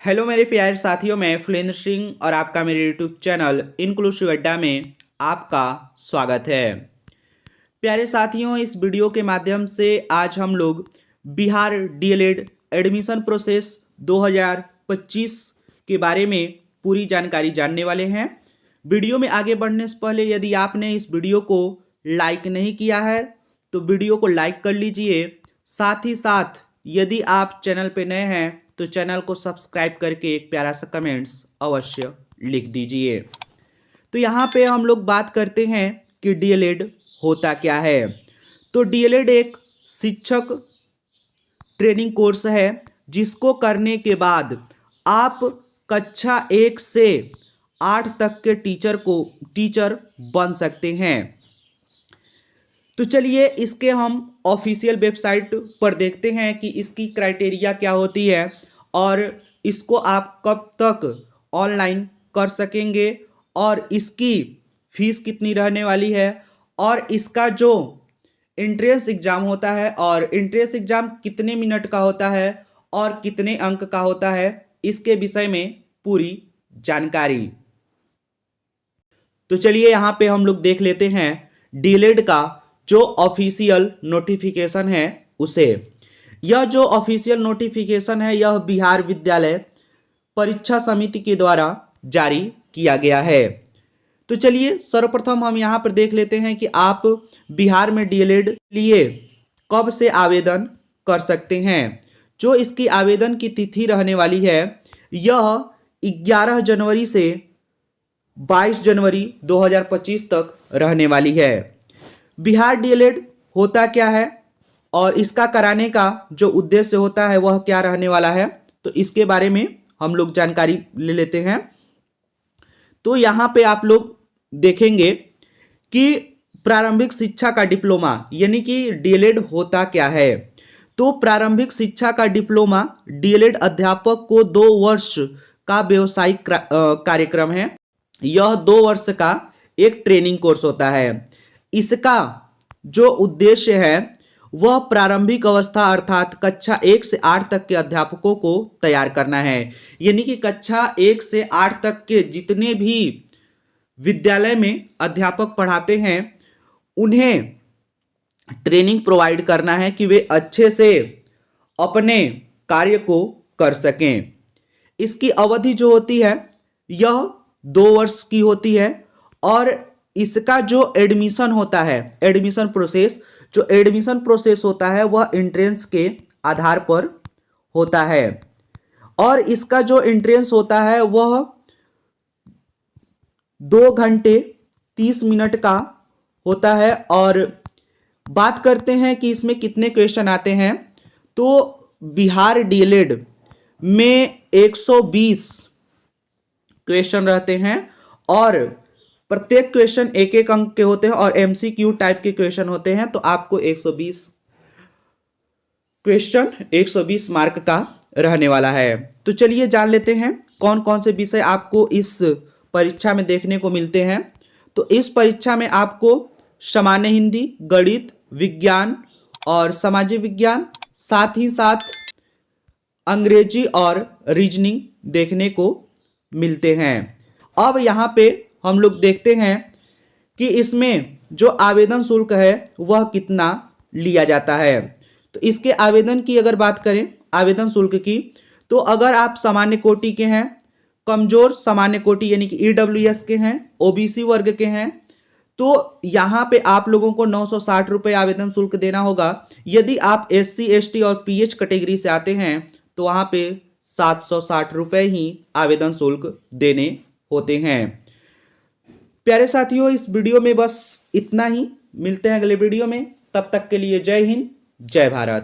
Hello मेरे प्यारे साथियों, मैं फुलेंद्र सिंह और आपका मेरे यूट्यूब चैनल इनक्लूसिव अड्डा में आपका स्वागत है। प्यारे साथियों, इस वीडियो के माध्यम से आज हम लोग बिहार डीएलएड एडमिशन प्रोसेस 2025 के बारे में पूरी जानकारी जानने वाले हैं। वीडियो में आगे बढ़ने से पहले यदि आपने इस वीडियो को लाइक नहीं किया है तो वीडियो को लाइक कर लीजिए। साथ ही साथ यदि आप चैनल पे नए हैं तो चैनल को सब्सक्राइब करके एक प्यारा सा कमेंट्स अवश्य लिख दीजिए। तो यहाँ पे हम लोग बात करते हैं कि डीएलएड होता क्या है। तो डीएलएड एक शिक्षक ट्रेनिंग कोर्स है जिसको करने के बाद आप कक्षा 1 से 8 तक के टीचर बन सकते हैं। तो चलिए इसके हम ऑफिशियल वेबसाइट पर देखते हैं कि इसकी क्राइटेरिया क्या होती है और इसको आप कब तक ऑनलाइन कर सकेंगे और इसकी फीस कितनी रहने वाली है और इसका जो एंट्रेंस एग्ज़ाम होता है और एंट्रेंस एग्ज़ाम कितने मिनट का होता है और कितने अंक का होता है, इसके विषय में पूरी जानकारी। तो चलिए यहाँ पे हम लोग देख लेते हैं डीएलएड का जो ऑफिशियल नोटिफिकेशन है उसे। यह जो ऑफिशियल नोटिफिकेशन है यह बिहार विद्यालय परीक्षा समिति के द्वारा जारी किया गया है। तो चलिए सर्वप्रथम हम यहाँ पर देख लेते हैं कि आप बिहार में डीएलएड लिए कब से आवेदन कर सकते हैं। जो इसकी आवेदन की तिथि रहने वाली है यह 11 जनवरी से 22 जनवरी 2025 तक रहने वाली है। बिहार डीएलएड होता क्या है और इसका कराने का जो उद्देश्य होता है वह क्या रहने वाला है, तो इसके बारे में हम लोग जानकारी ले लेते हैं। तो यहाँ पे आप लोग देखेंगे कि प्रारंभिक शिक्षा का डिप्लोमा यानी कि डीएलएड होता क्या है। तो प्रारंभिक शिक्षा का डिप्लोमा डीएलएड अध्यापक को 2 वर्ष का व्यवसायिक कार्यक्रम है। यह 2 वर्ष का एक ट्रेनिंग कोर्स होता है। इसका जो उद्देश्य है वह प्रारंभिक अवस्था अर्थात कक्षा 1 से 8 तक के अध्यापकों को तैयार करना है। यानी कि कक्षा 1 से 8 तक के जितने भी विद्यालय में अध्यापक पढ़ाते हैं उन्हें ट्रेनिंग प्रोवाइड करना है कि वे अच्छे से अपने कार्य को कर सकें। इसकी अवधि जो होती है यह 2 वर्ष की होती है और इसका जो एडमिशन होता है, एडमिशन प्रोसेस होता है वह एंट्रेंस के आधार पर होता है और इसका जो एंट्रेंस होता है वह 2 घंटे 30 मिनट का होता है। और बात करते हैं कि इसमें कितने क्वेश्चन आते हैं, तो बिहार डीएलएड में 120 क्वेश्चन रहते हैं और प्रत्येक क्वेश्चन 1-1 अंक के होते हैं और एमसीक्यू टाइप के क्वेश्चन होते हैं। तो आपको 120 क्वेश्चन 120 मार्क का रहने वाला है। तो चलिए जान लेते हैं कौन कौन से विषय आपको इस परीक्षा में देखने को मिलते हैं। तो इस परीक्षा में आपको सामान्य हिंदी, गणित, विज्ञान और सामाजिक विज्ञान, साथ ही साथ अंग्रेजी और रीजनिंग देखने को मिलते हैं। अब यहाँ पे हम लोग देखते हैं कि इसमें जो आवेदन शुल्क है वह कितना लिया जाता है। तो इसके आवेदन की अगर बात करें आवेदन शुल्क की, तो अगर आप सामान्य कोटि के हैं, कमजोर सामान्य कोटि यानी कि ईडब्ल्यूएस के हैं, ओबीसी वर्ग के हैं, तो यहाँ पे आप लोगों को 960 रुपये आवेदन शुल्क देना होगा। यदि आप एससी, एसटी और पीएच कैटेगरी से आते हैं तो वहाँ पे 760 रुपये ही आवेदन शुल्क देने होते हैं। प्यारे साथियों, इस वीडियो में बस इतना ही। मिलते हैं अगले वीडियो में, तब तक के लिए जय हिंद, जय भारत।